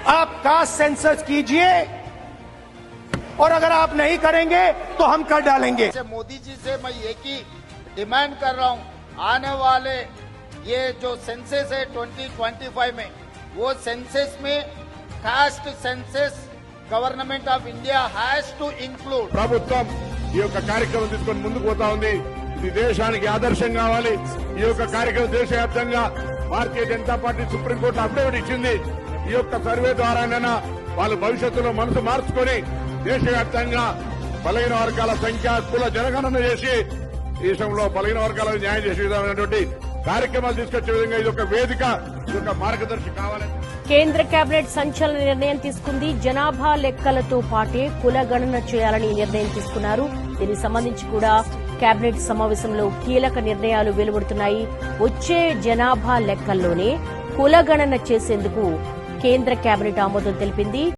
आप caste census कीजिए और अगर आप नहीं करेंगे तो हम कर डालेंगे। मोदी जी से मैं एक ही डिमांड कर रहा हूं, आने वाले ये जो सेंसस है 2025 में, वो सेंसस में caste census government of India has to include. ప్రభుత్వం ఈ యొక్క కార్యక్రమం తీసుకొని ముందుకు పోతా ఉంది. ఇది దేశానికి ఆదర్శం కావాలి. ఈ యొక్క కార్యక్రమం దేశవ్యాప్తంగా Bharatiya Janata party supreme court affidavit ఇచ్చింది. ఈ యొక్క సర్వే ద్వారానైనా వాళ్ళు భవిష్యత్తులో మనసు మార్చుకొని దేశవ్యాప్తంగా బలహీన వర్గాల సంఖ్య కుల జనగణన చేసి దేశంలో బలహీన వర్గాలకు న్యాయం చేసే విధమైనటువంటి కార్యక్రమాలు తీసుకొచ్చే విధంగా ఇది ఒక వేదిక, ఇది ఒక మార్గదర్శి కావాలని కేంద్ర కేబినెట్ సంచలన నిర్ణయం తీసుకుంది. జనాభా లెక్కలతో పాటే కుల గణన చేయాలని నిర్ణయం తీసుకున్నారు. దీనికి సంబంధించి కూడా కేబినెట్ సమావేశంలో కీలక నిర్ణయాలు వెలువడుతున్నాయి. వచ్చే జనాభా లెక్కల్లోనే కుల గణన చేసేందుకు కేంద్ర కేబినెట్ ఆమోదం తెలిపింది.